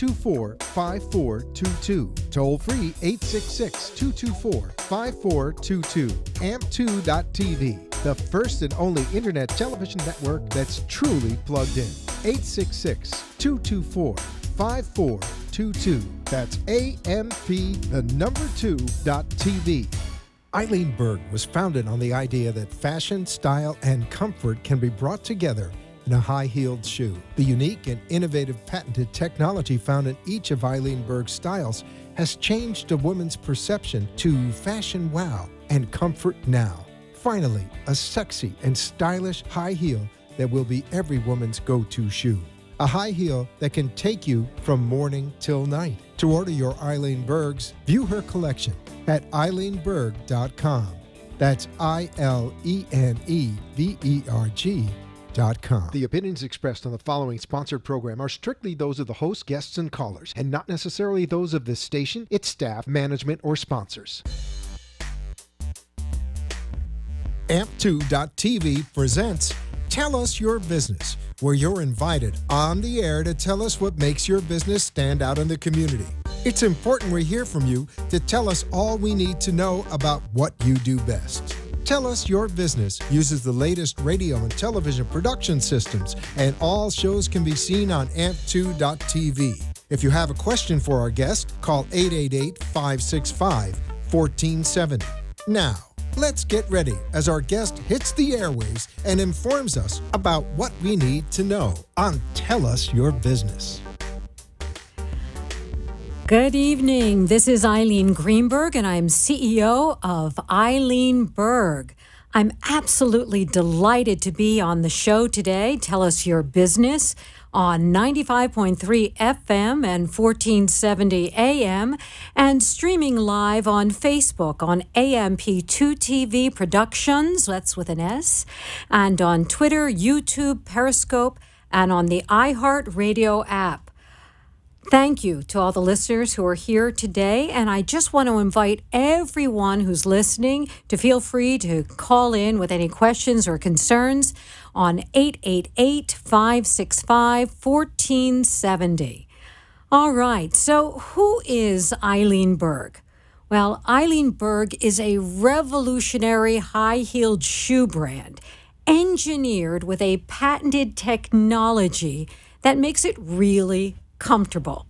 866-224-5422. Toll free 866-224-5422. AMP2.TV, the first and only internet television network that's truly plugged in. 866-224-5422. That's AMP, the number 2.TV. Ilene Berg was founded on the idea that fashion, style, and comfort can be brought together in a high-heeled shoe. The unique and innovative patented technology found in each of Ilene Berg's styles has changed a woman's perception to fashion wow and comfort now. Finally, a sexy and stylish high heel that will be every woman's go-to shoe. A high heel that can take you from morning till night. To order your Ilene Bergs, view her collection at IleneBerg.com. That's IleneVerg.com. The opinions expressed on the following sponsored program are strictly those of the host, guests, and callers, and not necessarily those of this station, its staff, management, or sponsors. AMP2.TV presents Tell Us Your Business, where you're invited on the air to tell us what makes your business stand out in the community. It's important we hear from you to tell us all we need to know about what you do best. Tell Us Your Business uses the latest radio and television production systems, and all shows can be seen on AMP2.TV. If you have a question for our guest, call 888-565-1470. Now, let's get ready as our guest hits the airwaves and informs us about what we need to know on Tell Us Your Business. Good evening. This is Ilene Greenberg, and I'm CEO of Ilene Berg. I'm absolutely delighted to be on the show today. Tell Us Your Business on 95.3 FM and 1470 AM, and streaming live on Facebook on AMP2TV Productions, that's with an S, and on Twitter, YouTube, Periscope, and on the iHeartRadio app. Thank you to all the listeners who are here today, and I just want to invite everyone who's listening to feel free to call in with any questions or concerns on 888-565-1470. All right, so who is Ilene Berg? Well, Ilene Berg is a revolutionary high-heeled shoe brand engineered with a patented technology that makes it really comfortable.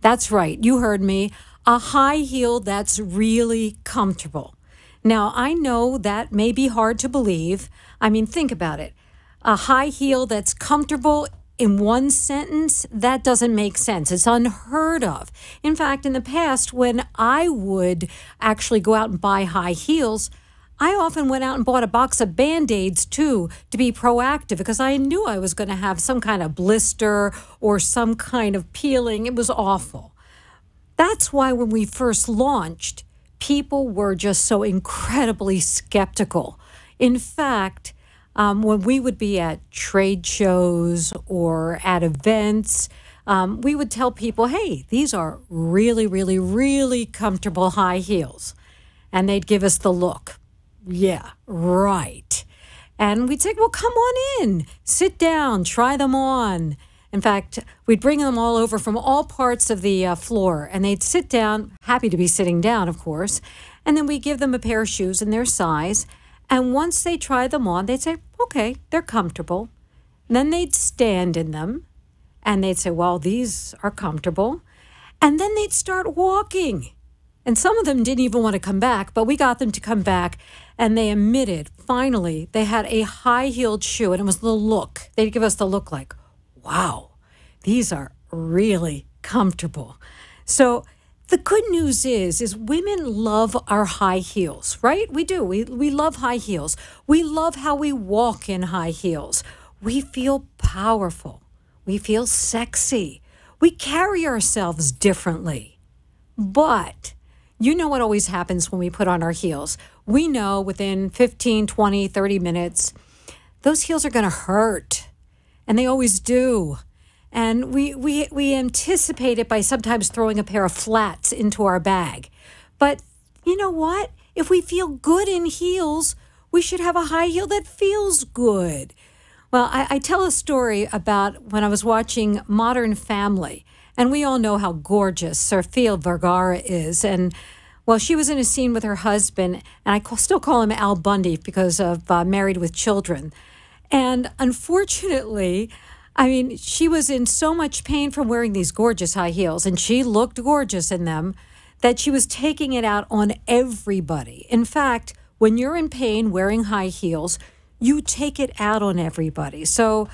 That's right, you heard me. A high heel that's really comfortable. Now, I know that may be hard to believe. I mean, think about it. A high heel that's comfortable in one sentence, that doesn't make sense. It's unheard of. In fact, in the past, when I would actually go out and buy high heels, I often went out and bought a box of Band-Aids, too, to be proactive because I knew I was going to have some kind of blister or some kind of peeling. It was awful. That's why when we first launched, people were just so incredibly skeptical. In fact, when we would be at trade shows or at events, we would tell people, hey, these are really, really, really comfortable high heels. And they'd give us the look. Yeah, right. And we'd say, well, come on in, sit down, try them on. In fact, we'd bring them all over from all parts of the floor, and they'd sit down, happy to be sitting down, of course, and then we'd give them a pair of shoes in their size. And once they tried them on, they'd say, okay, they're comfortable. And then they'd stand in them, and they'd say, well, these are comfortable. And then they'd start walking. And some of them didn't even want to come back, but we got them to come back, and they admitted, finally, they had a high-heeled shoe, and it was the look. They'd give us the look like, wow, these are really comfortable. So the good news is women love our high heels, right? We do. We love high heels. We love how we walk in high heels. We feel powerful. We feel sexy. We carry ourselves differently. But you know what always happens when we put on our heels. We know within 15, 20, 30 minutes, those heels are going to hurt. And they always do. And we anticipate it by sometimes throwing a pair of flats into our bag. But you know what? If we feel good in heels, we should have a high heel that feels good. Well, I tell a story about when I was watching Modern Family. And we all know how gorgeous Sofia Vergara is. And well, she was in a scene with her husband, and still call him Al Bundy because of Married with Children. And unfortunately, I mean, she was in so much pain from wearing these gorgeous high heels, and she looked gorgeous in them, that she was taking it out on everybody. In fact, when you're in pain wearing high heels, you take it out on everybody. So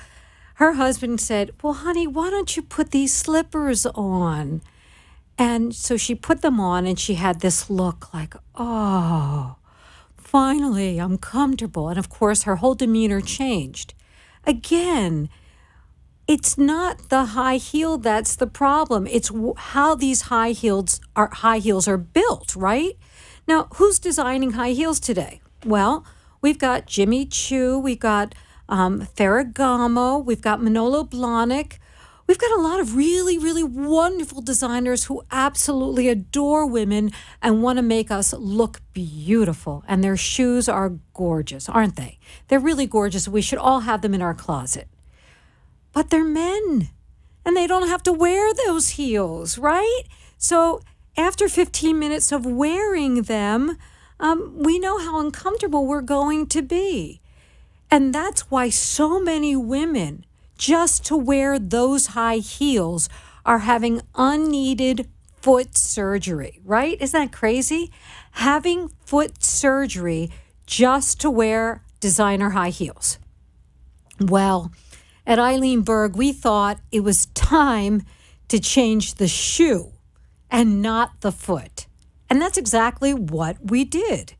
her husband said, well, honey, why don't you put these slippers on? And so she put them on, and she had this look like, oh, finally, I'm comfortable. And of course, her whole demeanor changed. Again, it's not the high heel that's the problem. It's how these high heels are built, right? Now, who's designing high heels today? Well, we've got Jimmy Choo, we've got Ferragamo, we've got Manolo Blahnik. We've got a lot of really, really wonderful designers who absolutely adore women and want to make us look beautiful. And their shoes are gorgeous, aren't they? They're really gorgeous. We should all have them in our closet. But they're men, and they don't have to wear those heels, right? So after 15 minutes of wearing them, we know how uncomfortable we're going to be. And that's why so many women, just to wear those high heels, are having unneeded foot surgery, right? Isn't that crazy? Having foot surgery just to wear designer high heels. Well, at Eileen Berg, we thought it was time to change the shoe and not the foot. And that's exactly what we did.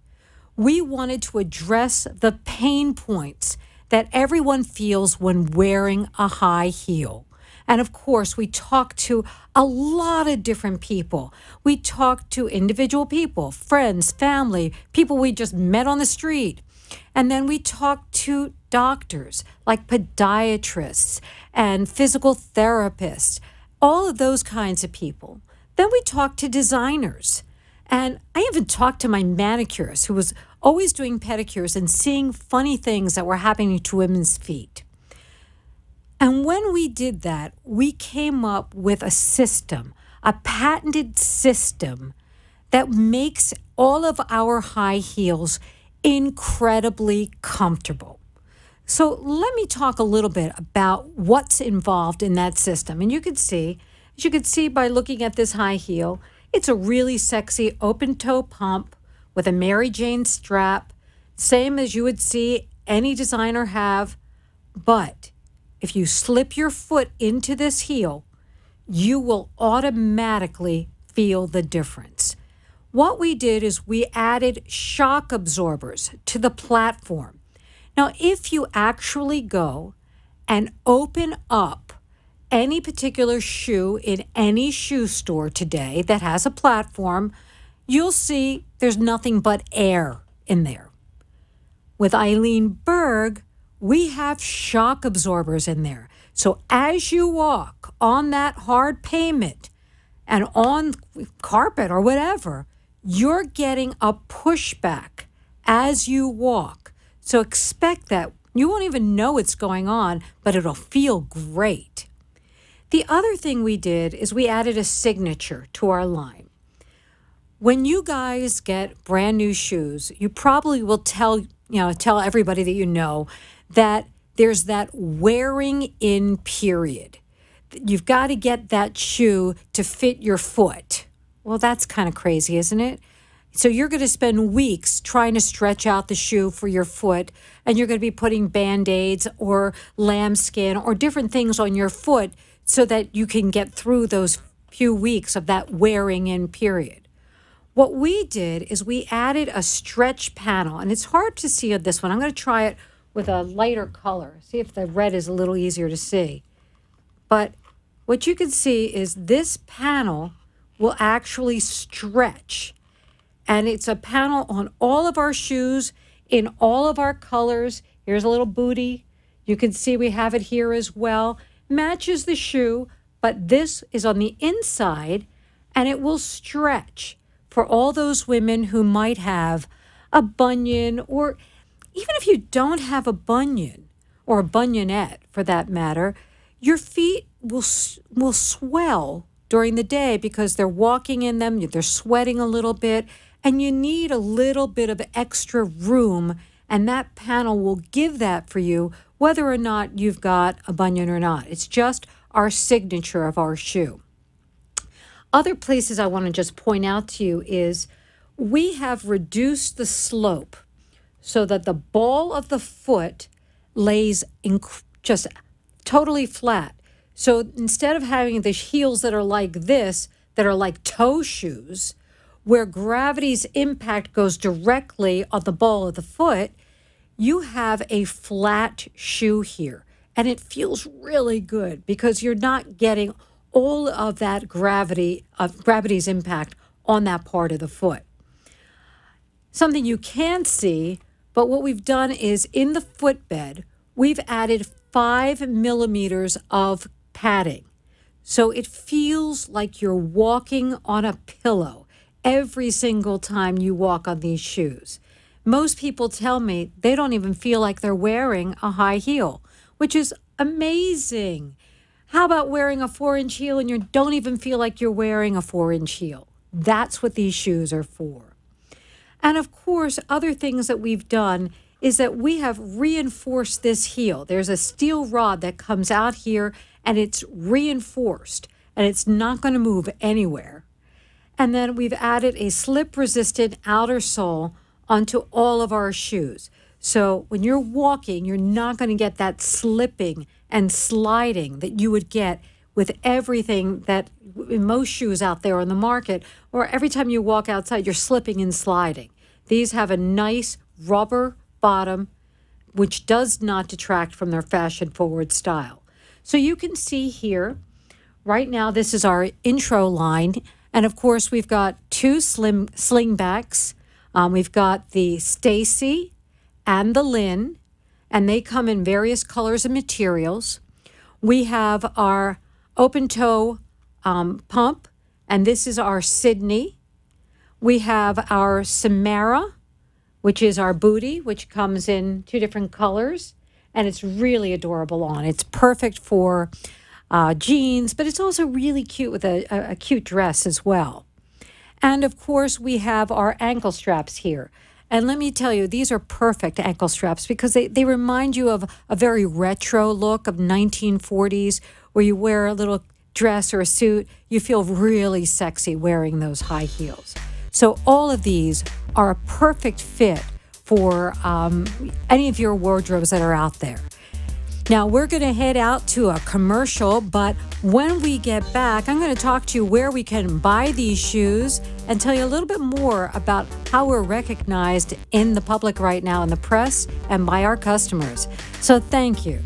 We wanted to address the pain points that everyone feels when wearing a high heel. And of course, we talked to a lot of different people. We talked to individual people, friends, family, people we just met on the street. And then we talked to doctors like podiatrists and physical therapists, all of those kinds of people. Then we talked to designers. And I even talked to my manicurist, who was always doing pedicures and seeing funny things that were happening to women's feet. And when we did that, we came up with a system, a patented system that makes all of our high heels incredibly comfortable. So let me talk a little bit about what's involved in that system. And you can see, as you can see by looking at this high heel, it's a really sexy open-toe pump with a Mary Jane strap, same as you would see any designer have. But if you slip your foot into this heel, you will automatically feel the difference. What we did is we added shock absorbers to the platform. Now, if you actually go and open up any particular shoe in any shoe store today that has a platform, you'll see there's nothing but air in there. With Eileen Berg, we have shock absorbers in there. So as you walk on that hard pavement and on carpet or whatever, you're getting a pushback as you walk. So expect that. You won't even know it's going on, but it'll feel great. The other thing we did is we added a signature to our line. When you guys get brand new shoes, you probably will tell everybody that you know that there's that wearing in period. You've got to get that shoe to fit your foot. Well, that's kind of crazy, isn't it? So you're going to spend weeks trying to stretch out the shoe for your foot, and you're going to be putting Band-Aids or lambskin or different things on your foot so that you can get through those few weeks of that wearing in period. What we did is we added a stretch panel, and it's hard to see on this one. I'm going to try it with a lighter color, see if the red is a little easier to see. But what you can see is this panel will actually stretch. And it's a panel on all of our shoes in all of our colors. Here's a little booty. You can see we have it here as well. Matches the shoe, but this is on the inside, and it will stretch for all those women who might have a bunion, or even if you don't have a bunion or a bunionette for that matter, your feet will swell during the day because they're walking in them, they're sweating a little bit, and you need a little bit of extra room, and that panel will give that for you whether or not you've got a bunion or not. It's just our signature of our shoe. Other places I want to just point out to you is we have reduced the slope so that the ball of the foot lays just totally flat. So instead of having the heels that are like this, that are like toe shoes, where gravity's impact goes directly on the ball of the foot, you have a flat shoe here. And it feels really good because you're not getting all of that gravity's impact on that part of the foot. Something you can't see, but what we've done is in the footbed, we've added 5 millimeters of padding. So it feels like you're walking on a pillow every single time you walk on these shoes. Most people tell me they don't even feel like they're wearing a high heel, which is amazing. How about wearing a 4-inch heel and you don't even feel like you're wearing a 4-inch heel? That's what these shoes are for. And of course, other things that we've done is that we have reinforced this heel. There's a steel rod that comes out here and it's reinforced and it's not going to move anywhere. And then we've added a slip-resistant outer sole onto all of our shoes. So when you're walking, you're not going to get that slipping and sliding that you would get with everything that in most shoes out there on the market, or every time you walk outside, you're slipping and sliding. These have a nice rubber bottom, which does not detract from their fashion-forward style. So you can see here, right now, this is our intro line. And of course, we've got 2 slingbacks. We've got the Stacy and the Lynn, and they come in various colors and materials. We have our open toe pump, and this is our Sydney. We have our Samara, which is our booty, which comes in 2 different colors, and it's really adorable on. It's perfect for jeans, but it's also really cute with a cute dress as well. And of course, we have our ankle straps here. And let me tell you, these are perfect ankle straps because they remind you of a very retro look of 1940s where you wear a little dress or a suit. You feel really sexy wearing those high heels. So all of these are a perfect fit for any of your wardrobes that are out there. Now, we're going to head out to a commercial, but when we get back, I'm going to talk to you where we can buy these shoes and tell you a little bit more about how we're recognized in the public right now, in the press, and by our customers. So thank you.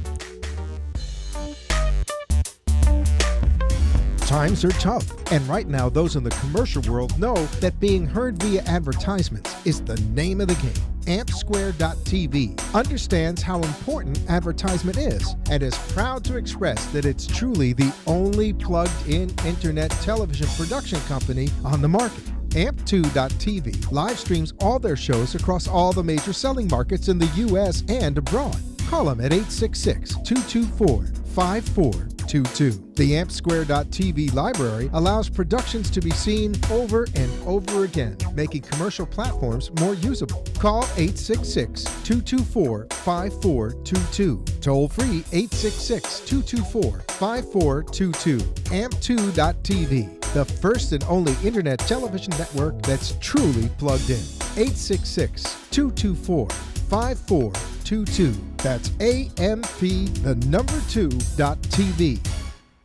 Times are tough, and right now those in the commercial world know that being heard via advertisements is the name of the game. AmpSquare.tv understands how important advertisement is and is proud to express that it's truly the only plugged-in internet television production company on the market. Amp2.tv live streams all their shows across all the major selling markets in the U.S. and abroad. Call them at 866-224-5422. The AmpSquare.tv library allows productions to be seen over and over again, making commercial platforms more usable. Call 866-224-5422. Toll free 866-224-5422. Amp2.tv, the first and only internet television network that's truly plugged in. 866-224-5422. That's AMP2.TV.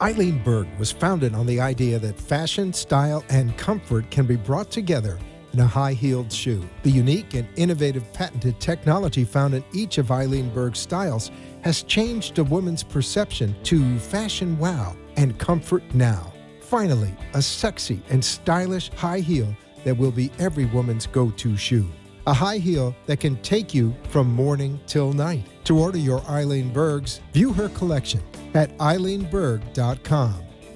Ilene Berg was founded on the idea that fashion, style, and comfort can be brought together in a high-heeled shoe. The unique and innovative patented technology found in each of Ilene Berg's styles has changed a woman's perception to fashion wow and comfort now. Finally, a sexy and stylish high heel that will be every woman's go-to shoe. A high heel that can take you from morning till night. To order your Ilene Bergs, view her collection at IleneBerg.com.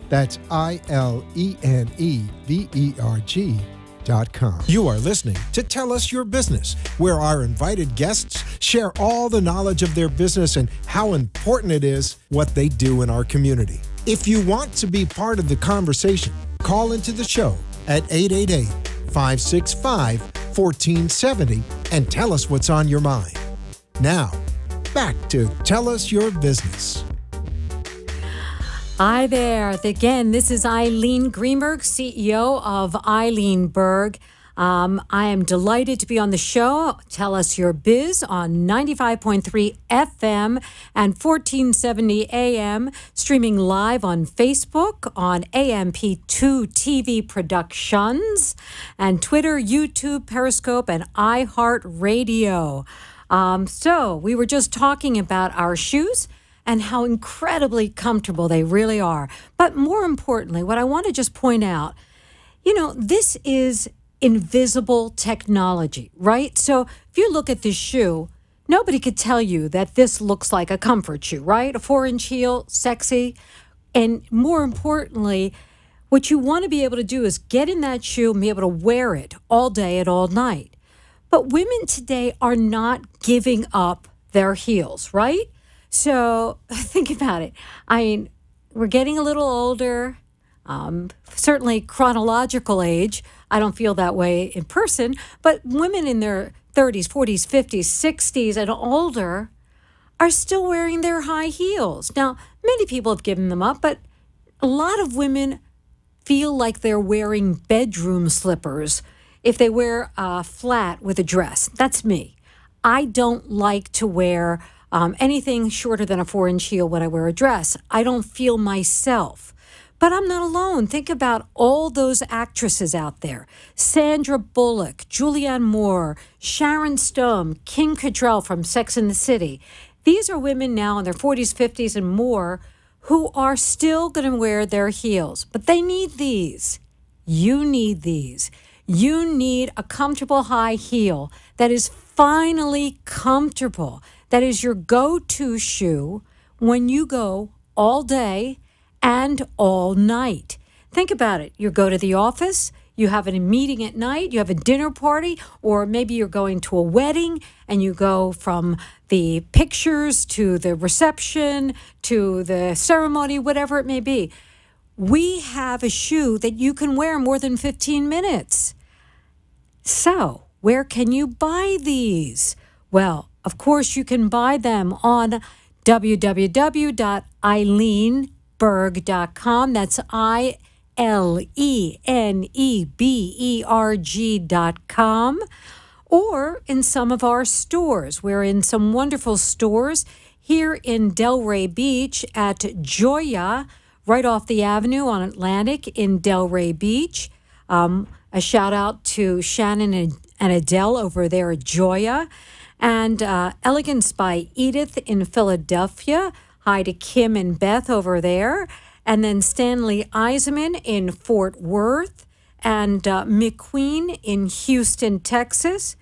That's IleneBerg.com. You are listening to Tell Us Your Business, where our invited guests share all the knowledge of their business and how important it is what they do in our community. If you want to be part of the conversation, call into the show at 888-565-1470 and tell us what's on your mind. Now, back to Tell Us Your Business. Hi there. Again, this is Ilene Greenberg, CEO of Ilene Berg. I am delighted to be on the show. Tell Us Your Biz on 95.3 FM and 1470 AM, streaming live on Facebook, on AMP2 TV Productions, and Twitter, YouTube, Periscope, and iHeartRadio. So we were just talking about our shoes and how incredibly comfortable they really are. But more importantly, what I want to just point out, this is invisible technology, right? So if you look at this shoe, nobody could tell you that this looks like a comfort shoe, right? A 4-inch heel, sexy. And more importantly, what you want to be able to do is get in that shoe and be able to wear it all day and all night. But women today are not giving up their heels, right? So think about it. I mean, we're getting a little older, certainly chronological age. I don't feel that way in person, but women in their 30s, 40s, 50s, 60s, and older are still wearing their high heels. Now, many people have given them up, but a lot of women feel like they're wearing bedroom slippers if they wear flat with a dress. That's me. I don't like to wear anything shorter than a 4-inch heel when I wear a dress. I don't feel myself. But I'm not alone. Think about all those actresses out there. Sandra Bullock, Julianne Moore, Sharon Stone, Kim Cattrall from Sex and the City. These are women now in their 40s, 50s, and more who are still going to wear their heels. But they need these. You need these. You need a comfortable high heel that is finally comfortable. That is your go-to shoe when you go all day and all night. Think about it. You go to the office, you have a meeting at night, you have a dinner party, or maybe you're going to a wedding and you go from the pictures to the reception to the ceremony, whatever it may be. We have a shoe that you can wear more than 15 minutes. So, where can you buy these? Well, of course, you can buy them on www.ileneberg.com. That's ILENEBERG.com. Or in some of our stores. We're in some wonderful stores here in Delray Beach at Joya, right off the avenue on Atlantic in Delray Beach. A shout out to Shannon and Adele over there at Joya. And Elegance by Edith in Philadelphia. Hi to Kim and Beth over there. And then Stanley Eisenman in Fort Worth. And McQueen in Houston, Texas.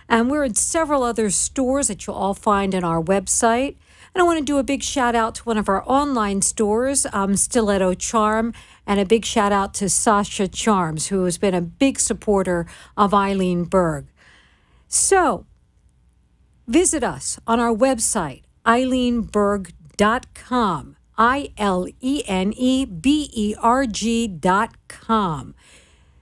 And we're in several other stores that you'll all find on our website. And I want to do a big shout out to one of our online stores, Stiletto Charm. And a big shout out to Sasha Charms, who has been a big supporter of Ilene Berg. So, visit us on our website, ileneberg.com, ILENEBERG.com.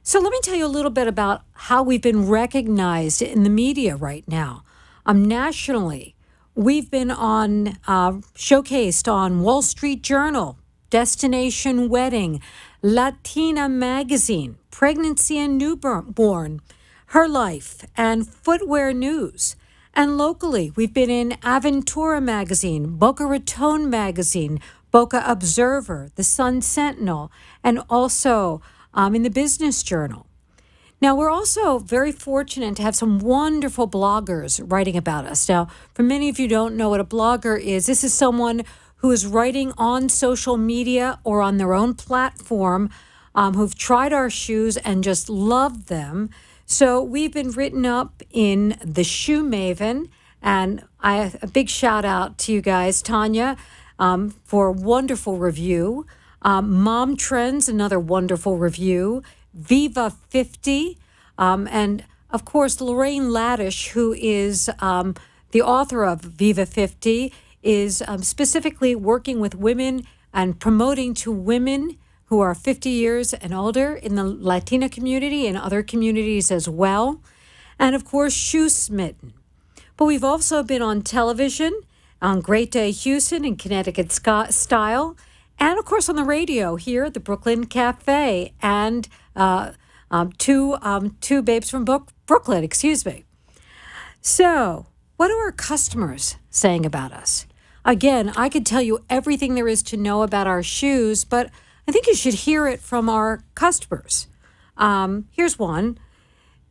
So let me tell you a little bit about how we've been recognized in the media right now. Nationally, we've been showcased on Wall Street Journal, Destination Wedding, Latina Magazine, Pregnancy and Newborn, Her Life, and Footwear News. And locally, we've been in Aventura Magazine, Boca Raton Magazine, Boca Observer, The Sun Sentinel, and also in the Business Journal. Now, we're also very fortunate to have some wonderful bloggers writing about us. Now, for many of you who don't know what a blogger is, this is someone who is writing on social media or on their own platform, who've tried our shoes and just loved them. So we've been written up in The Shoe Maven, and a big shout out to you guys, Tanya, for a wonderful review. Mom Trends, another wonderful review. Viva 50, and of course Lorraine Laddish, who is the author of Viva 50, is specifically working with women and promoting to women who are 50 years and older in the Latina community and other communities as well. And of course, Shoe Smitten. But we've also been on television on Great Day Houston and Connecticut Style, and of course on the radio here at the Brooklyn Cafe and two babes from Brooklyn, excuse me. So, what are our customers saying about us? Again, I could tell you everything there is to know about our shoes, but I think you should hear it from our customers. Here's one.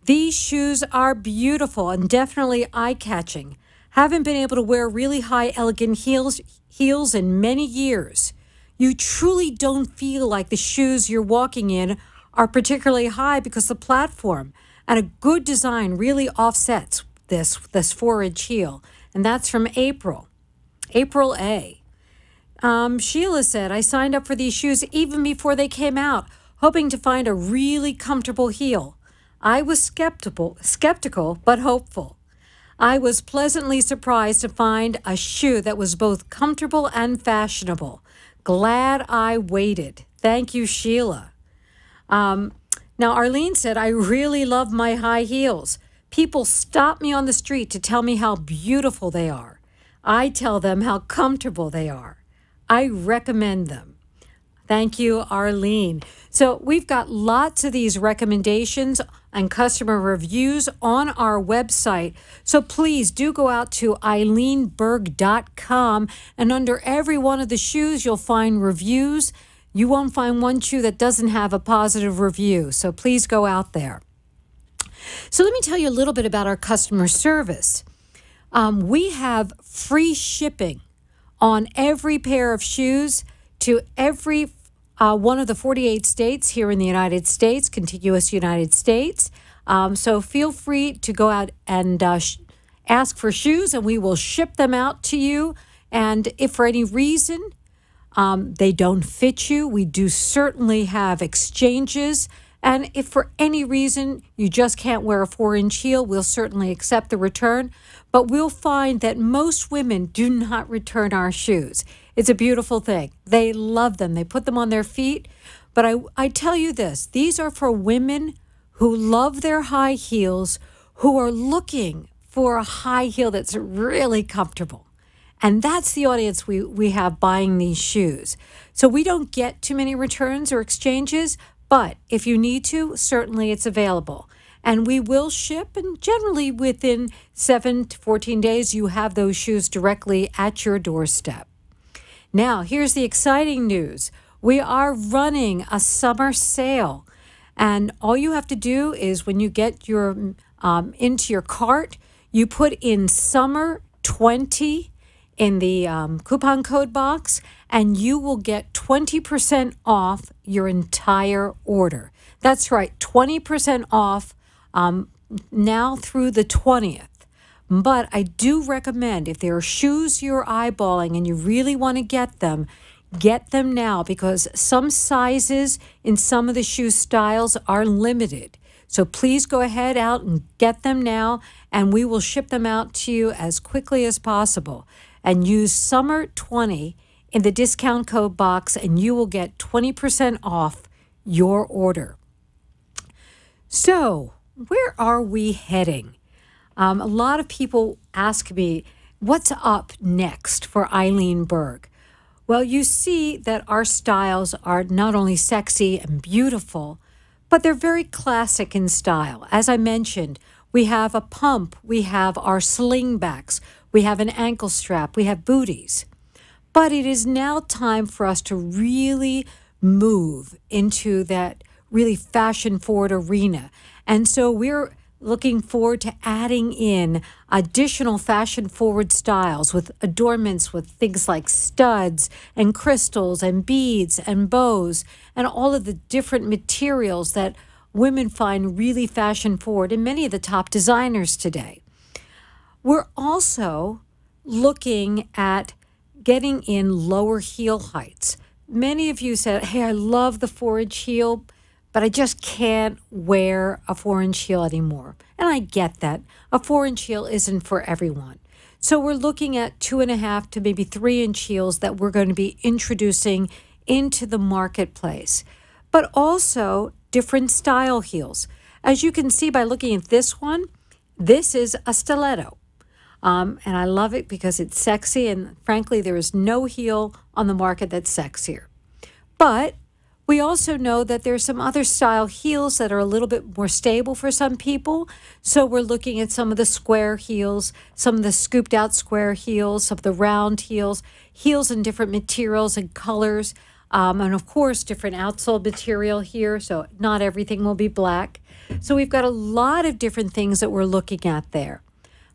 These shoes are beautiful and definitely eye-catching. Haven't been able to wear really high, elegant heels in many years. You truly don't feel like the shoes you're walking in are particularly high because the platform and a good design really offsets this 4-inch heel. And that's from April A. Sheila said, I signed up for these shoes even before they came out, hoping to find a really comfortable heel. I was skeptical, but hopeful. I was pleasantly surprised to find a shoe that was both comfortable and fashionable. Glad I waited. Thank you, Sheila. Now, Arlene said, I really love my high heels. People stop me on the street to tell me how beautiful they are. I tell them how comfortable they are. I recommend them. Thank you, Arlene. So we've got lots of these recommendations and customer reviews on our website. So please do go out to EileenBerg.com, and under every one of the shoes, you'll find reviews. You won't find one shoe that doesn't have a positive review. So please go out there. So let me tell you a little bit about our customer service. We have free shipping on every pair of shoes to every one of the 48 states here in the United States, contiguous United States. So feel free to go out and ask for shoes, and we will ship them out to you. And if for any reason they don't fit you, we do certainly have exchanges. And if for any reason you just can't wear a 4-inch heel, we'll certainly accept the return. But we'll find that most women do not return our shoes. It's a beautiful thing. They love them. They put them on their feet. But I tell you this, these are for women who love their high heels, who are looking for a high heel that's really comfortable. And that's the audience we have buying these shoes. So we don't get too many returns or exchanges, but if you need to, certainly it's available. And we will ship, and generally within 7 to 14 days, you have those shoes directly at your doorstep. Now, here's the exciting news. We are running a summer sale. And all you have to do is when you get your into your cart, you put in summer 20 in the coupon code box, and you will get 20% off your entire order. That's right, 20% off now through the 20th. But I do recommend, if there are shoes you're eyeballing and you really want to get them now, because some sizes in some of the shoe styles are limited. So please go ahead out and get them now, and we will ship them out to you as quickly as possible. And use summer 20 in the discount code box, and you will get 20% off your order. So, where are we heading? A lot of people ask me, what's up next for Eileen Berg? Well, you see that our styles are not only sexy and beautiful, but they're very classic in style. As I mentioned, we have a pump, we have our slingbacks, we have an ankle strap, we have booties. But it is now time for us to really move into that really fashion-forward arena. And so we're looking forward to adding in additional fashion-forward styles with adornments with things like studs and crystals and beads and bows and all of the different materials that women find really fashion-forward in many of the top designers today. We're also looking at getting in lower heel heights. Many of you said, hey, I love the 4-inch heel, but I just can't wear a 4-inch heel anymore. And I get that. A 4-inch heel isn't for everyone. So we're looking at 2.5 to maybe 3-inch heels that we're going to be introducing into the marketplace, but also different style heels. As you can see by looking at this one, this is a stiletto. And I love it because it's sexy, and frankly, there is no heel on the market that's sexier. But we also know that there's some other style heels that are a little bit more stable for some people. So we're looking at some of the square heels, some of the scooped out square heels, some of the round heels, heels in different materials and colors, and of course, different outsole material here. So not everything will be black. So we've got a lot of different things that we're looking at there.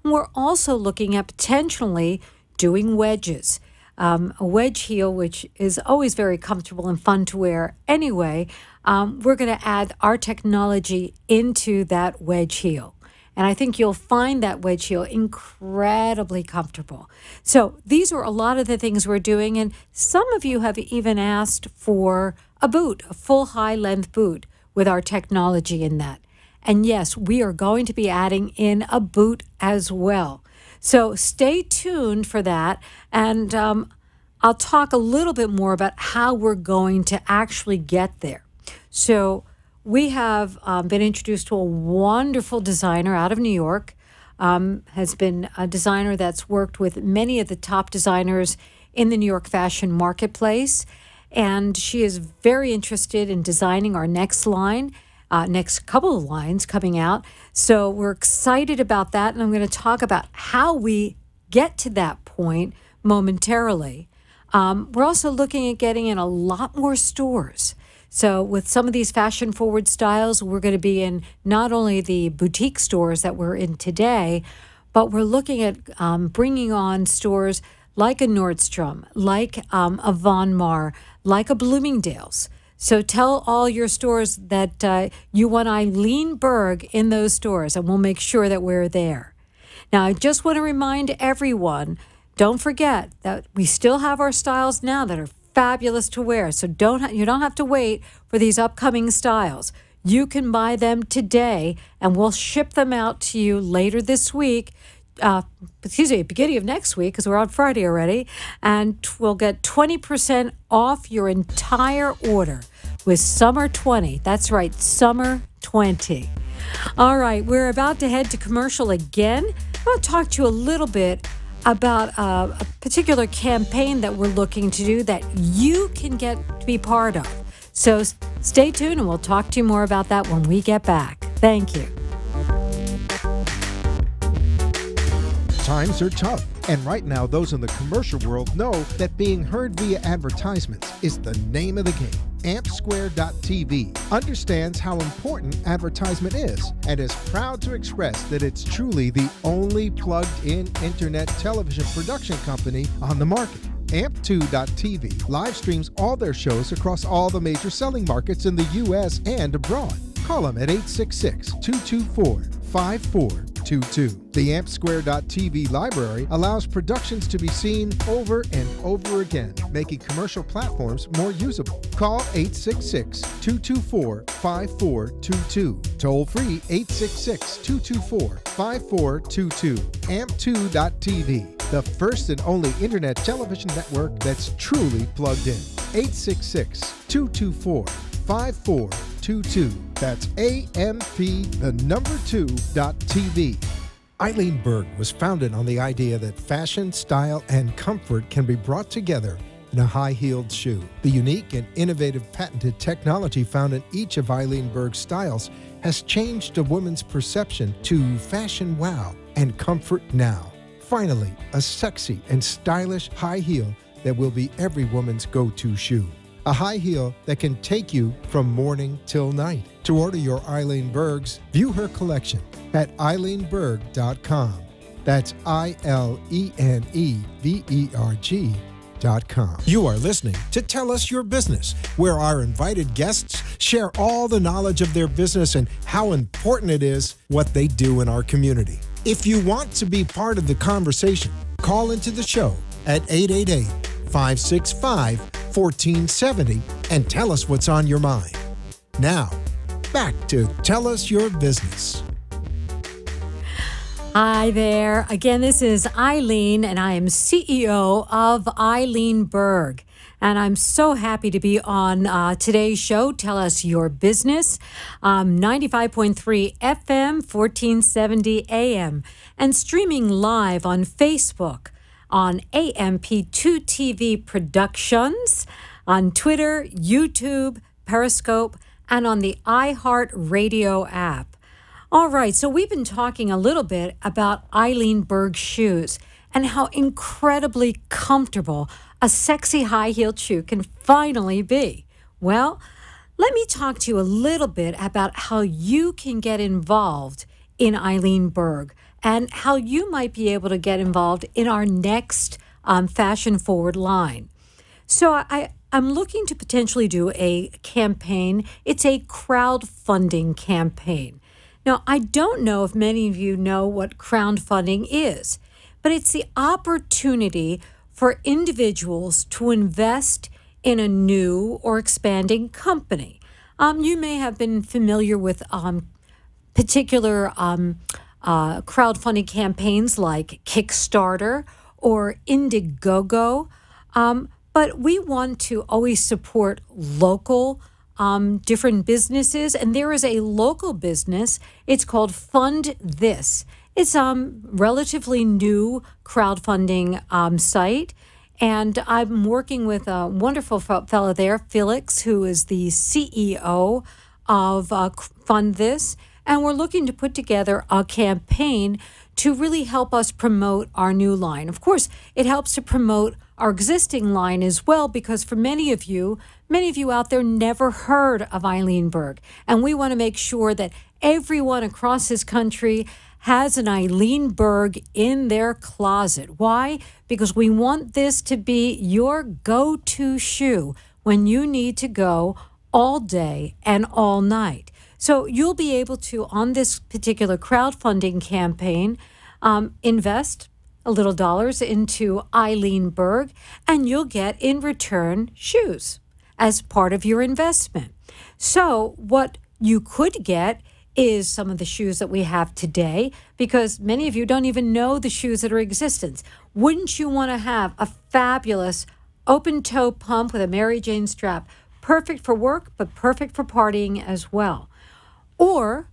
We're also looking at potentially doing wedges. A wedge heel, which is always very comfortable and fun to wear anyway, we're going to add our technology into that wedge heel. And I think you'll find that wedge heel incredibly comfortable. So these are a lot of the things we're doing. And some of you have even asked for a boot, a full high-length boot with our technology in that. And yes, we are going to be adding in a boot as well. So stay tuned for that. And I'll talk a little bit more about how we're going to actually get there. So we have been introduced to a wonderful designer out of New York, has been a designer that's worked with many of the top designers in the New York fashion marketplace. And she is very interested in designing our next line. Next couple of lines coming out. So we're excited about that. And I'm going to talk about how we get to that point momentarily. We're also looking at getting in a lot more stores. So with some of these fashion forward styles, we're going to be in not only the boutique stores that we're in today, but we're looking at bringing on stores like a Nordstrom, like a Von Maur, like a Bloomingdale's. So tell all your stores that you want Ilene Berg in those stores, and we'll make sure that we're there. Now, I just want to remind everyone, don't forget that we still have our styles now that are fabulous to wear. So you don't have to wait for these upcoming styles. You can buy them today, and we'll ship them out to you later this week. Beginning of next week, because we're on Friday already, and we'll get 20% off your entire order with Summer 20. That's right, Summer 20. All right, we're about to head to commercial again. I want to talk to you a little bit about a particular campaign that we're looking to do that you can get to be part of. So stay tuned, and we'll talk to you more about that when we get back. Thank you. Times are tough, and right now those in the commercial world know that being heard via advertisements is the name of the game. AmpSquare.tv understands how important advertisement is and is proud to express that it's truly the only plugged-in internet television production company on the market. Amp2.tv live streams all their shows across all the major selling markets in the U.S. and abroad. Call them at 866-224-5422. The AmpSquare.tv library allows productions to be seen over and over again, making commercial platforms more usable. Call 866-224-5422. Toll free 866-224-5422. Amp2.tv, the first and only internet television network that's truly plugged in. 866-224-5422. That's AMP2.TV. Ilene Berg was founded on the idea that fashion, style, and comfort can be brought together in a high-heeled shoe. The unique and innovative patented technology found in each of Ilene Berg's styles has changed a woman's perception to fashion wow and comfort now. Finally, a sexy and stylish high heel that will be every woman's go-to shoe. A high heel that can take you from morning till night. To order your Ilene Bergs, view her collection at IleneBerg.com. That's IleneVerg.com. You are listening to Tell Us Your Business, where our invited guests share all the knowledge of their business and how important it is what they do in our community. If you want to be part of the conversation, call into the show at 888-565-1470 and tell us what's on your mind. Now, back to Tell Us Your Business. Hi there. Again, this is Ilene, and I am CEO of Ilene Berg. And I'm so happy to be on today's show. Tell us your business. 95.3 FM, 1470 AM, and streaming live on Facebook, on AMP2 TV Productions, on Twitter, YouTube, Periscope, and on the iHeart Radio app. All right, so we've been talking a little bit about Ilene Berg shoes and how incredibly comfortable a sexy high-heeled shoe can finally be. Well, let me talk to you a little bit about how you can get involved in Ilene Berg and how you might be able to get involved in our next fashion-forward line. So I'm looking to potentially do a campaign. It's a crowdfunding campaign. Now, I don't know if many of you know what crowdfunding is, but it's the opportunity for individuals to invest in a new or expanding company. You may have been familiar with particular crowdfunding campaigns like Kickstarter or Indiegogo, but we want to always support local different businesses, and there is a local business. It's called Fund This. It's a relatively new crowdfunding site, and I'm working with a wonderful fellow there, Felix, who is the CEO of Fund This, and we're looking to put together a campaign to really help us promote our new line. Of course, it helps to promote our existing line as well, because for many of you out there never heard of Ilene Berg, and we want to make sure that everyone across this country has an Ilene Berg in their closet. Why? Because we want this to be your go-to shoe when you need to go all day and all night. So you'll be able to, on this particular crowdfunding campaign, invest a little dollars into Ilene Berg, and you'll get in return shoes as part of your investment. So what you could get is some of the shoes that we have today, because many of you don't even know the shoes that are in existence. Wouldn't you want to have a fabulous open-toe pump with a Mary Jane strap? Perfect for work, but perfect for partying as well. Or,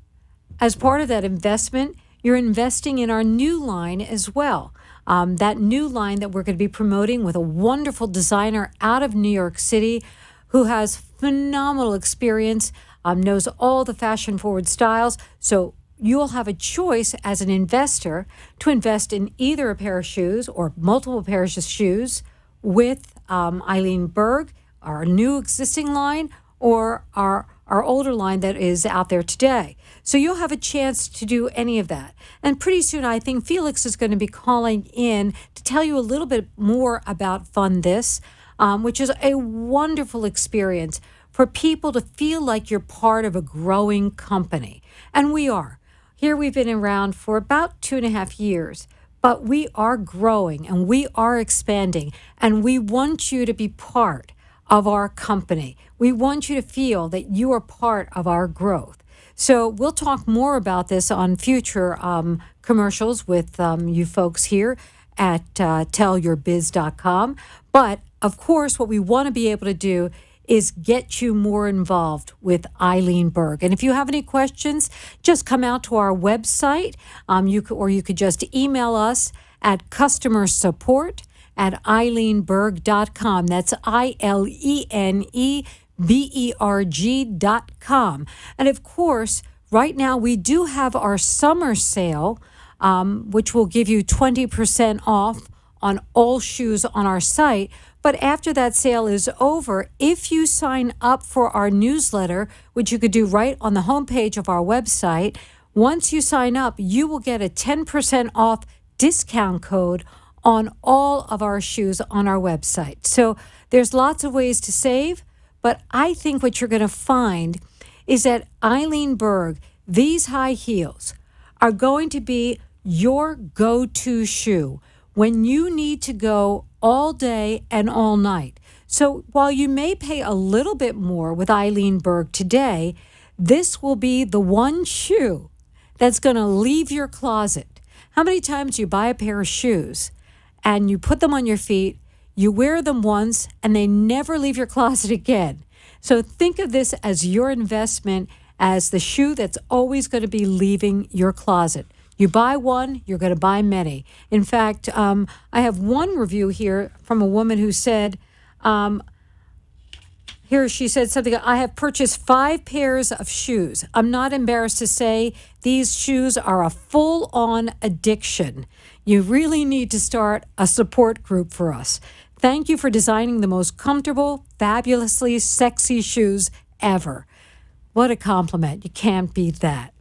as part of that investment, you're investing in our new line as well. That new line that we're going to be promoting with a wonderful designer out of New York City who has phenomenal experience, knows all the fashion-forward styles. So you'll have a choice as an investor to invest in either a pair of shoes or multiple pairs of shoes with Ilene Berg, our new existing line, or our older line that is out there today. So you'll have a chance to do any of that. And pretty soon, I think Felix is going to be calling in to tell you a little bit more about Fund This, which is a wonderful experience for people to feel like you're part of a growing company. And we are. Here we've been around for about 2.5 years, but we are growing and we are expanding, and we want you to be part of our company. We want you to feel that you are part of our growth. So we'll talk more about this on future commercials with you folks here at tellyourbiz.com. But of course, what we want to be able to do is get you more involved with Ilene Berg. And if you have any questions, just come out to our website. You could just email us at customersupport@ileneberg.com. That's ILENEBERG.com. And of course, right now we do have our summer sale, which will give you 20% off on all shoes on our site. But after that sale is over, if you sign up for our newsletter, which you could do right on the homepage of our website, once you sign up, you will get a 10% off discount code on all of our shoes on our website. So there's lots of ways to save, but I think what you're going to find is that Ilene Berg, these high heels, are going to be your go-to shoe when you need to go all day and all night. So while you may pay a little bit more with Ilene Berg today, this will be the one shoe that's going to leave your closet How many times you buy a pair of shoes and you put them on your feet, you wear them once, and they never leave your closet again? So think of this as your investment, as the shoe that's always going to be leaving your closet. You buy one, you're going to buy many. In fact, I have one review here from a woman who said, here she said something, I have purchased 5 pairs of shoes. I'm not embarrassed to say these shoes are a full-on addiction. You really need to start a support group for us. Thank you for designing the most comfortable, fabulously sexy shoes ever. What a compliment. You can't beat that.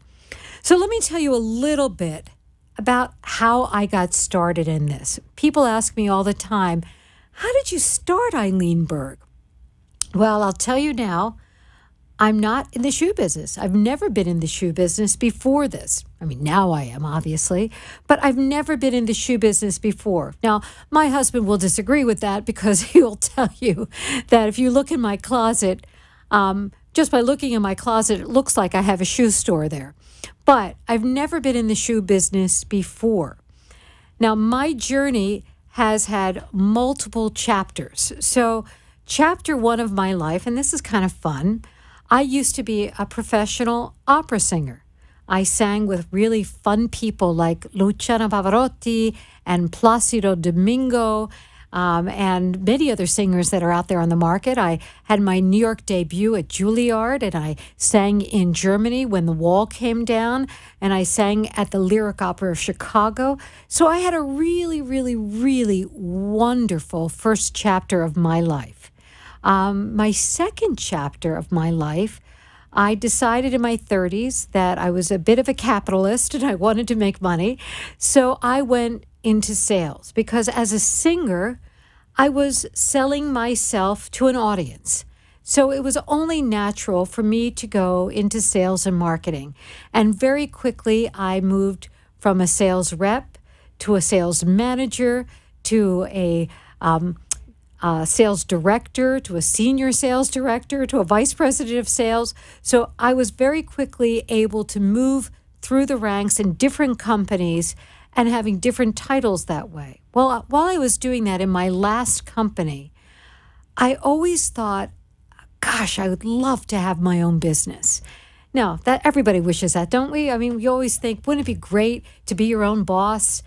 So let me tell you a little bit about how I got started in this. People ask me all the time, how did you start, Ilene Berg? Well, I'll tell you now, I'm not in the shoe business. I've never been in the shoe business before this. I mean, now I am, obviously, but I've never been in the shoe business before. Now, my husband will disagree with that because he'll tell you that if you look in my closet, just by looking in my closet, it looks like I have a shoe store there. But I've never been in the shoe business before. Now, my journey has had multiple chapters. So chapter 1 of my life, and this is kind of fun, I used to be a professional opera singer. I sang with really fun people like Luciano Pavarotti and Placido Domingo, and many other singers that are out there on the market. I had my New York debut at Juilliard, and I sang in Germany when the wall came down, and I sang at the Lyric Opera of Chicago. So I had a really, really, really wonderful first chapter of my life. My second chapter of my life, I decided in my 30s that I was a bit of a capitalist and I wanted to make money. So I went into sales because as a singer, I was selling myself to an audience. So it was only natural for me to go into sales and marketing. And very quickly, I moved from a sales rep to a sales manager to a sales director to a senior sales director to a vice president of sales. So I was very quickly able to move through the ranks in different companies and having different titles that way. Well, while I was doing that in my last company, I always thought, gosh, I would love to have my own business. Now, that everybody wishes that, don't we? I mean, we always think, wouldn't it be great to be your own boss?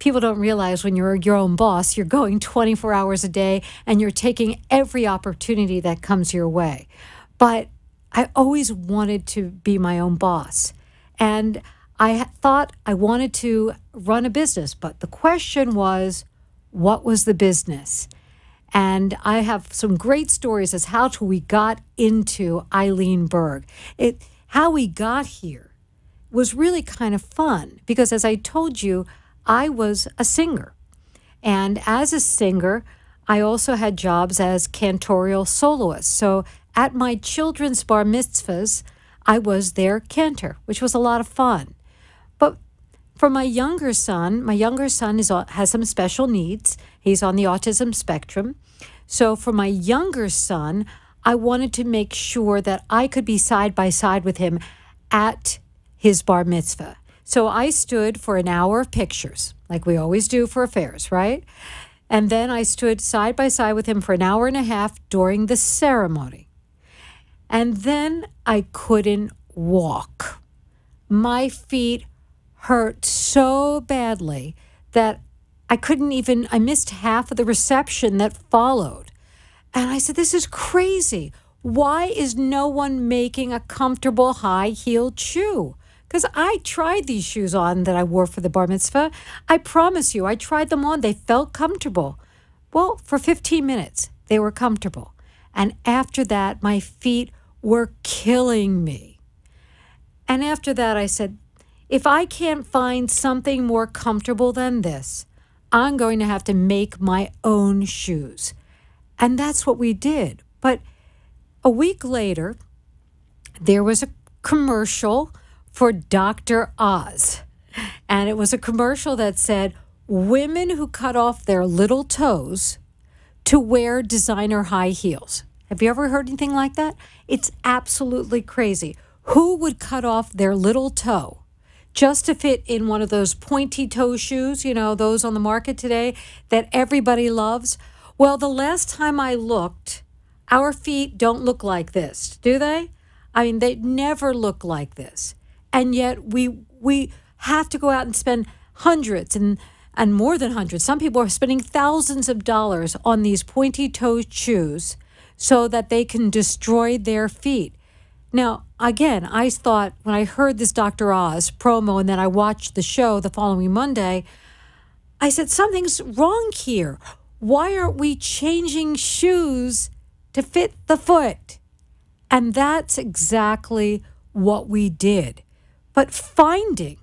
People don't realize when you're your own boss, you're going 24 hours a day and you're taking every opportunity that comes your way. But I always wanted to be my own boss. And I thought I wanted to run a business, but the question was, what was the business? And I have some great stories as how we got into Ilene Berg. How we got here was really kind of fun because, as I told you, I was a singer. And as a singer, I also had jobs as cantorial soloist. So at my children's bar mitzvahs, I was their cantor, which was a lot of fun. But for my younger son has some special needs. He's on the autism spectrum. So for my younger son, I wanted to make sure that I could be side by side with him at his bar mitzvah. So I stood for an hour of pictures, like we always do for affairs, right? And then I stood side by side with him for an hour and a half during the ceremony. And then I couldn't walk. My feet hurt so badly that I missed half of the reception that followed. And I said, this is crazy. Why is no one making a comfortable high-heeled shoe? Because I tried these shoes on that I wore for the bar mitzvah. I promise you, I tried them on. They felt comfortable. Well, for 15 minutes, they were comfortable. And after that, my feet were killing me. And after that, I said, if I can't find something more comfortable than this, I'm going to have to make my own shoes. And that's what we did. But a week later, there was a commercial for Dr. Oz. And it was a commercial that said, women who cut off their little toes to wear designer high heels. Have you ever heard anything like that? It's absolutely crazy. Who would cut off their little toe just to fit in one of those pointy toe shoes, those on the market today that everybody loves. Well, the last time I looked, our feet don't look like this, do they? I mean, they never look like this. And yet we have to go out and spend hundreds and more than hundreds. Some people are spending thousands of dollars on these pointy-toed shoes so that they can destroy their feet. Now, again, I thought when I heard this Dr. Oz promo and then I watched the show the following Monday, I said, something's wrong here. Why aren't we changing shoes to fit the foot? And that's exactly what we did. But finding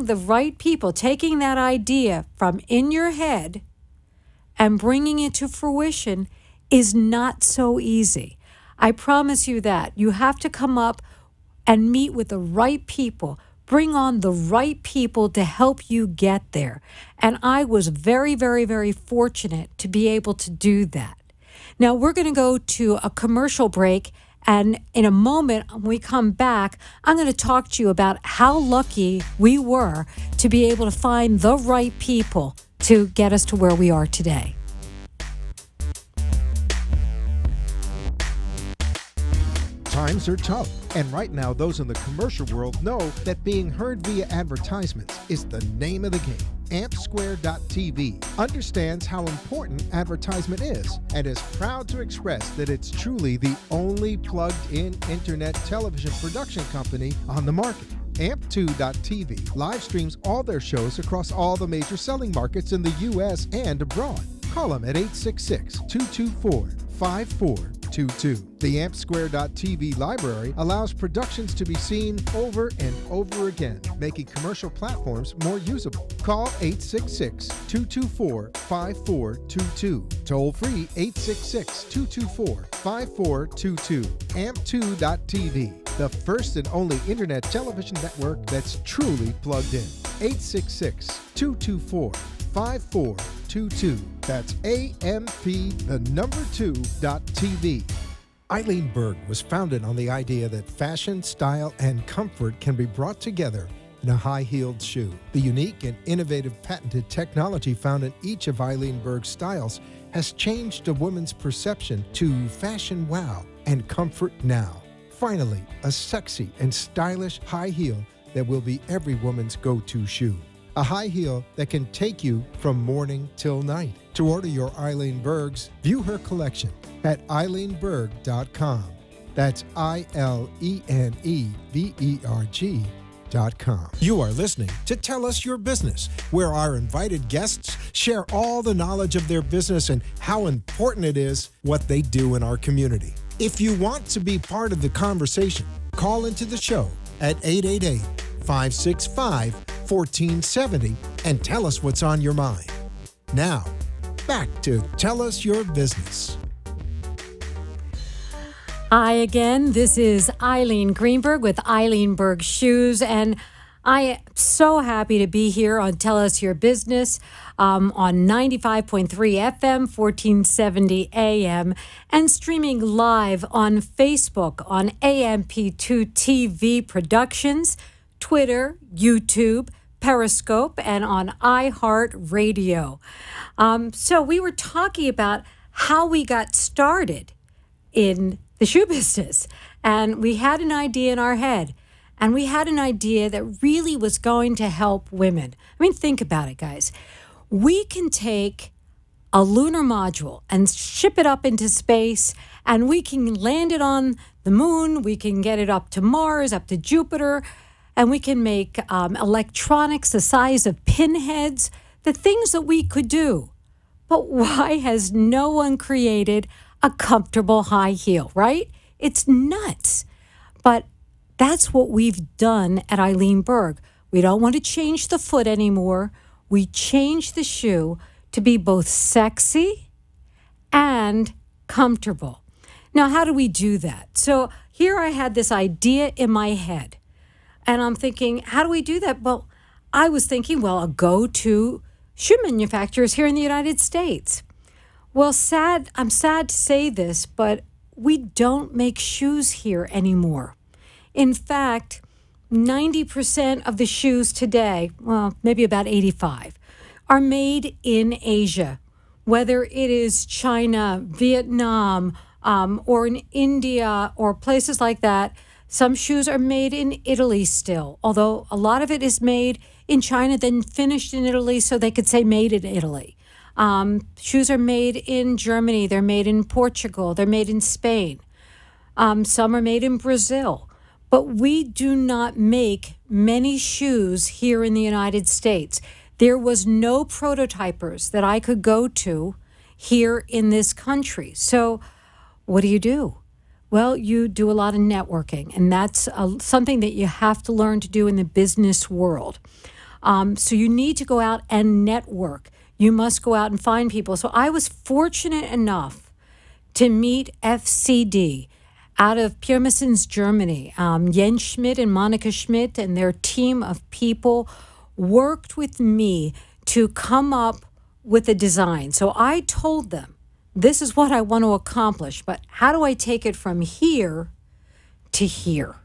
the right people, taking that idea from in your head and bringing it to fruition is not so easy. I promise you that. You have to come up and meet with the right people, bring on the right people to help you get there. And I was very, very, very fortunate to be able to do that. Now, we're going to go to a commercial break. And in a moment, when we come back, I'm going to talk to you about how lucky we were to be able to find the right people to get us to where we are today. Times are tough, and right now those in the commercial world know that being heard via advertisements is the name of the game. AmpSquare.tv understands how important advertisement is and is proud to express that it's truly the only plugged-in internet television production company on the market. Amp2.tv live streams all their shows across all the major selling markets in the U.S. and abroad. Call them at 866-224-5422. The AmpSquare.tv library allows productions to be seen over and over again, making commercial platforms more usable. Call 866-224-5422. Toll free 866-224-5422. Amp2.tv, the first and only internet television network that's truly plugged in. 866-224-5422. That's AMP2.TV. Ilene Berg was founded on the idea that fashion, style, and comfort can be brought together in a high-heeled shoe. The unique and innovative patented technology found in each of Ilene Berg's styles has changed a woman's perception to fashion wow and comfort now. Finally, a sexy and stylish high heel that will be every woman's go-to shoe. A high heel that can take you from morning till night. To order your Ilene Bergs, view her collection at IleneBerg.com. That's IleneBerg.com. You are listening to Tell Us Your Business, where our invited guests share all the knowledge of their business and how important it is what they do in our community. If you want to be part of the conversation, call into the show at 888-565-1470 and tell us what's on your mind. Now, back to Tell Us Your Business. Hi again, this is Eileen Greenberg with Ilene Berg Shoes, and I am so happy to be here on Tell Us Your Business on 95.3 FM, 1470 AM, and streaming live on Facebook on AMP2 TV Productions, Twitter, YouTube, Periscope, and on iHeartRadio. So we were talking about how we got started in the shoe business, and we had an idea in our head, and we had an idea that really was going to help women. I mean, think about it, guys. We can take a lunar module and ship it up into space, and we can land it on the moon, we can get it up to Mars, up to Jupiter, and we can make electronics the size of pinheads, the things that we could do. But why has no one created a comfortable high heel, right? It's nuts. But that's what we've done at Ilene Berg. We don't want to change the foot anymore. We change the shoe to be both sexy and comfortable. Now, how do we do that? So here I had this idea in my head, and I'm thinking, how do we do that? Well, I was thinking, well, I'll go to shoe manufacturers here in the United States. Well, I'm sad to say this, but we don't make shoes here anymore. In fact, 90% of the shoes today, well, maybe about 85, are made in Asia, whether it is China, Vietnam, or in India or places like that. Some shoes are made in Italy still, although a lot of it is made in China, then finished in Italy so they could say made in Italy. Shoes are made in Germany, they're made in Portugal, they're made in Spain. Some are made in Brazil. But we do not make many shoes here in the United States. There was no prototypers that I could go to here in this country. So what do? Well, you do a lot of networking, and that's something that you have to learn to do in the business world. So you need to go out and network. You must go out and find people. So I was fortunate enough to meet FCD out of Pirmesens, Germany. Jens Schmidt and Monica Schmidt and their team of people worked with me to come up with a design. So I told them, this is what I want to accomplish, but how do I take it from here to here?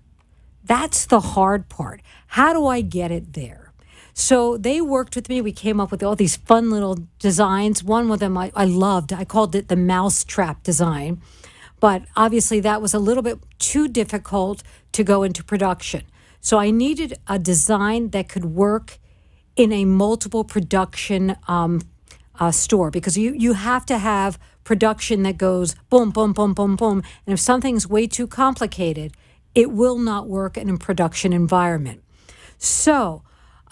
That's the hard part. How do I get it there? So they worked with me. We came up with all these fun little designs. One of them I loved. I called it the mousetrap design. But obviously that was a little bit too difficult to go into production. So I needed a design that could work in a multiple production store, because you have to have production that goes boom, boom, boom, boom, boom. And if something's way too complicated, it will not work in a production environment. So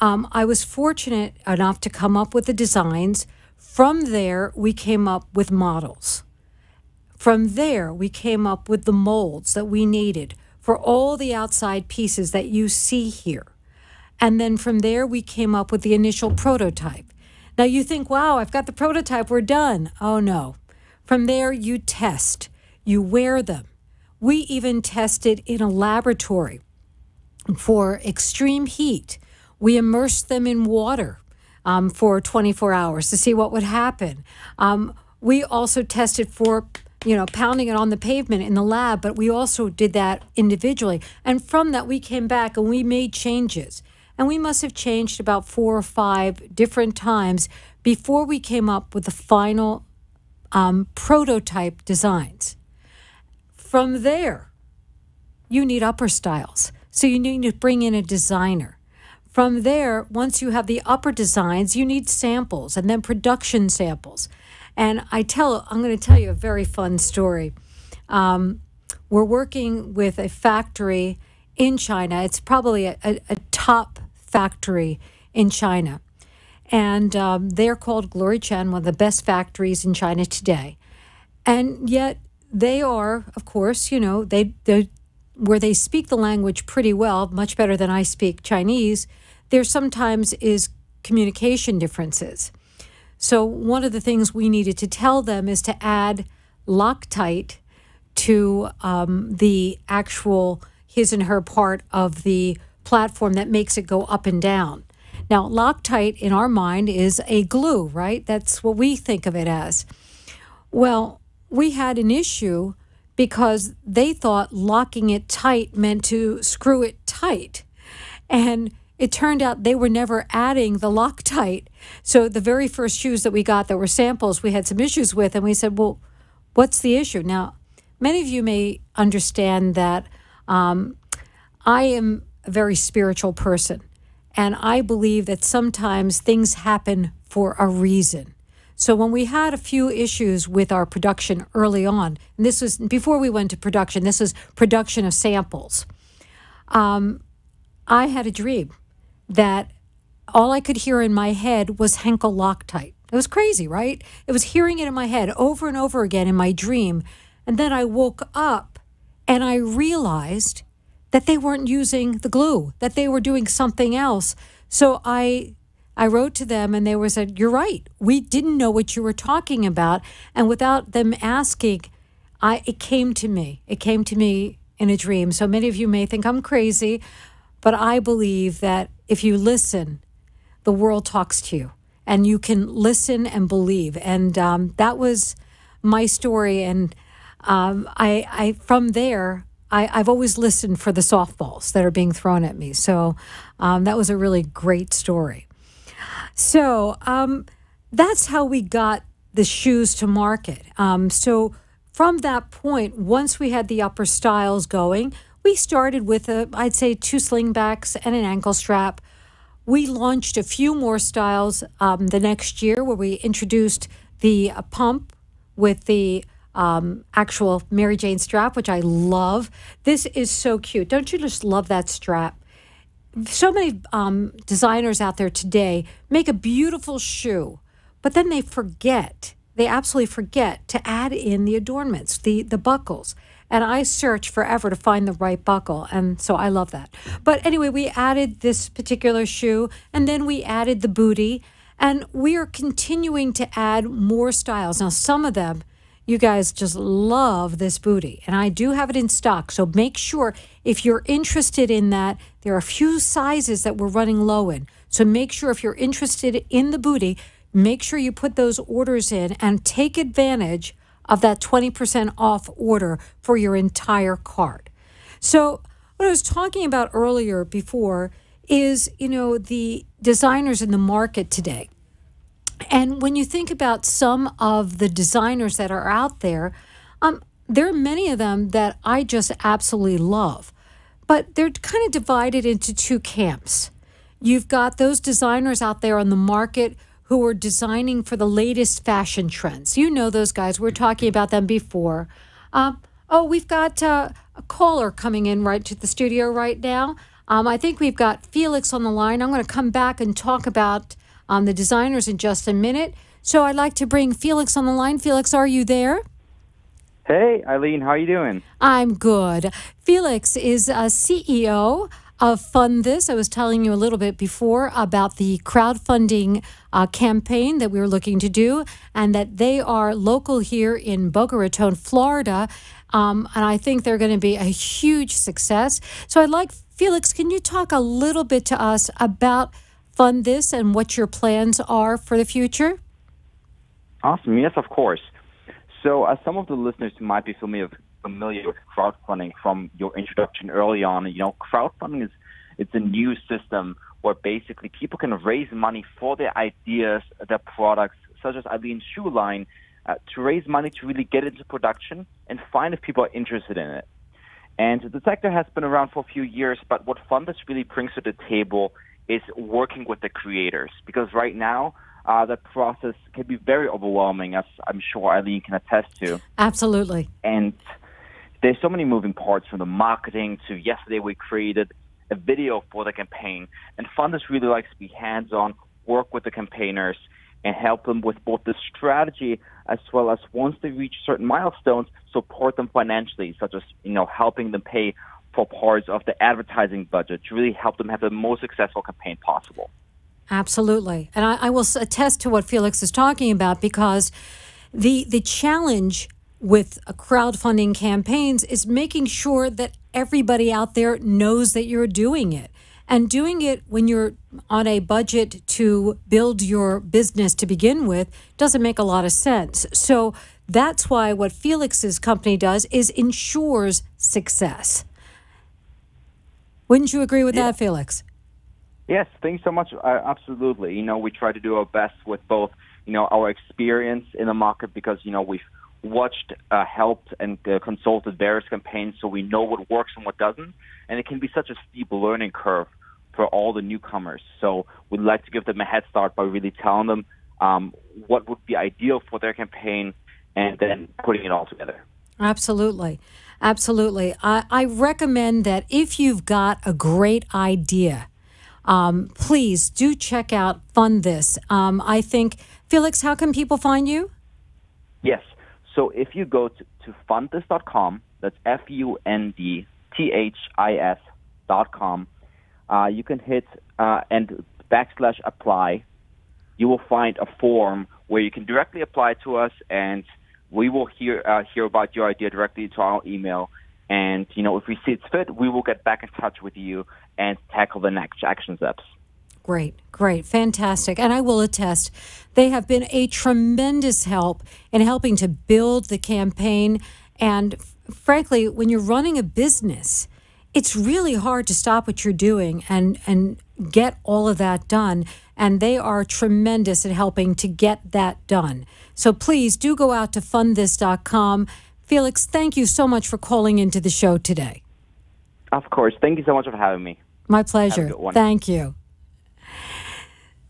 I was fortunate enough to come up with the designs. From there, we came up with models. From there, we came up with the molds that we needed for all the outside pieces that you see here. And then from there, we came up with the initial prototype. Now you think, wow, I've got the prototype, we're done. Oh no. From there, you test, you wear them. We even tested in a laboratory for extreme heat. We immersed them in water for 24 hours to see what would happen. We also tested for pounding it on the pavement in the lab, but we also did that individually. And from that, we came back and we made changes. And we must have changed about 4 or 5 different times before we came up with the final prototype designs. From there, you need upper styles. So you need to bring in a designer. From there, once you have the upper designs, you need samples and then production samples. And I'm going to tell you a very fun story. We're working with a factory in China. It's probably a top factory in China. And they're called Glory Chen, one of the best factories in China today. And yet they are, of course, where they speak the language pretty well, much better than I speak Chinese, there sometimes is communication differences. So one of the things we needed to tell them is to add Loctite to the actual his and her part of the platform that makes it go up and down. Now, Loctite in our mind is a glue, right? That's what we think of it as. Well, we had an issue because they thought locking it tight meant to screw it tight. And it turned out they were never adding the Loctite. So the very first shoes that we got that were samples, we had some issues with, and we said, well, what's the issue? Now, many of you may understand that I am a very spiritual person, and I believe that sometimes things happen for a reason. So when we had a few issues with our production early on, and this was before we went to production, this is production of samples, I had a dream that all I could hear in my head was Henkel Loctite. It was crazy, right? It was hearing it in my head over and over again in my dream. And then I woke up and I realized that they weren't using the glue, that they were doing something else. So I wrote to them and they said, you're right. We didn't know what you were talking about. And without them asking, it came to me. It came to me in a dream. So many of you may think I'm crazy, but I believe that if you listen, the world talks to you, and you can listen and believe. And that was my story. And I from there, I've always listened for the softballs that are being thrown at me. So that was a really great story. So that's how we got the shoes to market. So from that point, once we had the upper styles going, we started with, I'd say, 2 slingbacks and an ankle strap. We launched a few more styles the next year where we introduced the pump with the actual Mary Jane strap, which I love. This is so cute. Don't you just love that strap? So many designers out there today make a beautiful shoe, but then they absolutely forget to add in the adornments, the buckles. And I search forever to find the right buckle, and so I love that. But anyway, we added this particular shoe, and then we added the bootie, and we are continuing to add more styles. Now, some of them, you guys just love this bootie, and I do have it in stock, so make sure if you're interested in that, there are a few sizes that we're running low in. So make sure if you're interested in the bootie, make sure you put those orders in and take advantage of that 20% off order for your entire cart. So what I was talking about earlier before is, the designers in the market today. And when you think about some of the designers that are out there, there are many of them that I just absolutely love. But they're kind of divided into 2 camps. You've got those designers out there on the market who are designing for the latest fashion trends. You know those guys. We're talking about them before. We've got a caller coming in right to the studio right now. I think we've got Felix on the line. I'm going to come back and talk about the designers in just a minute. So I'd like to bring Felix on the line. Felix, are you there? Hey, Eileen, how are you doing? I'm good. Felix is a CEO of Fund This. I was telling you a little bit before about the crowdfunding campaign that we were looking to do, and that they are local here in Boca Raton, Florida. And I think they're going to be a huge success. So I'd like, Felix, can you talk a little bit to us about Fund This and what your plans are for the future? Awesome. Yes, of course. So some of the listeners might be familiar with crowdfunding from your introduction early on. Crowdfunding it's a new system where basically people can raise money for their ideas, their products, such as Eileen's shoe line, to raise money to really get into production and find if people are interested in it. And the sector has been around for a few years, but what Fundus really brings to the table is working with the creators. Because right now, the process can be very overwhelming, as I'm sure Eileen can attest to. Absolutely. And there's so many moving parts, from the marketing to yesterday we created a video for the campaign. And Fundus really likes to be hands-on, work with the campaigners, and help them with both the strategy as well as, once they reach certain milestones, support them financially, such as helping them pay for parts of the advertising budget to really help them have the most successful campaign possible. Absolutely. And I will attest to what Felix is talking about, because the challenge with crowdfunding campaigns is making sure that everybody out there knows that you're doing it. And doing it when you're on a budget to build your business to begin with doesn't make a lot of sense. So that's why what Felix's company does is ensures success. Wouldn't you agree with that, Felix? Yes, thanks so much. Absolutely. We try to do our best with both, our experience in the market, because, we've watched, helped, and consulted various campaigns, so we know what works and what doesn't. And it can be such a steep learning curve for all the newcomers. So we'd like to give them a head start by really telling them what would be ideal for their campaign, and then putting it all together. Absolutely. Absolutely. I recommend that if you've got a great idea, please do check out Fund This. I think, Felix, how can people find you? Yes. So if you go to fundthis.com, that's fundthis.com, you can hit and /apply. You will find a form where you can directly apply to us, and we will hear about your idea directly to our email. And, if we see it's fit, we will get back in touch with you and tackle the next action steps. Great, fantastic. And I will attest, they have been a tremendous help in helping to build the campaign. And frankly, when you're running a business, it's really hard to stop what you're doing and get all of that done. And they are tremendous at helping to get that done. So please do go out to fundthis.com. Felix, thank you so much for calling into the show today. Of course. Thank you so much for having me. My pleasure. Have a good one. Thank you.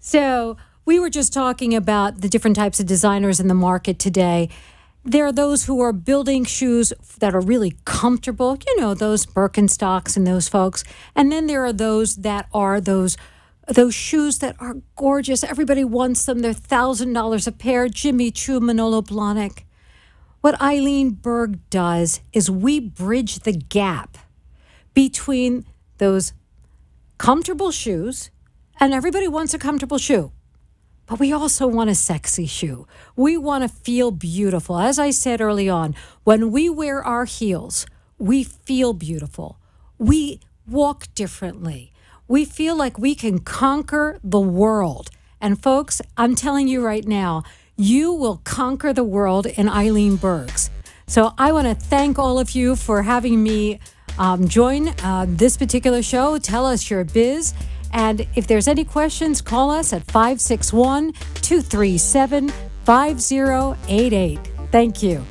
So we were just talking about the different types of designers in the market today. There are those who are building shoes that are really comfortable, you know, those Birkenstocks and those folks. And then there are those that are those shoes that are gorgeous. Everybody wants them. They're $1,000 a pair. Jimmy Choo, Manolo Blahnik. What Ilene Berg does is we bridge the gap between those comfortable shoes, and everybody wants a comfortable shoe. But we also want a sexy shoe. We want to feel beautiful. As I said early on, when we wear our heels, we feel beautiful. We walk differently. We feel like we can conquer the world. And folks, I'm telling you right now, you will conquer the world in Ilene Berg's. So I want to thank all of you for having me join this particular show. Tell us your biz. And if there's any questions, call us at 561-237-5088. Thank you.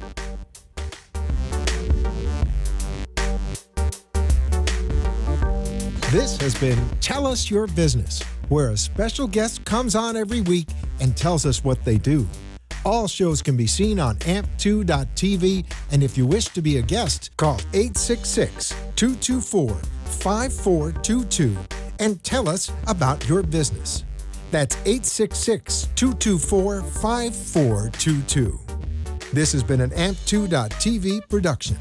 This has been Tell Us Your Business, where a special guest comes on every week and tells us what they do. All shows can be seen on amp2.tv, and if you wish to be a guest, call 866-224-5422 and tell us about your business. That's 866-224-5422. This has been an amp2.tv production.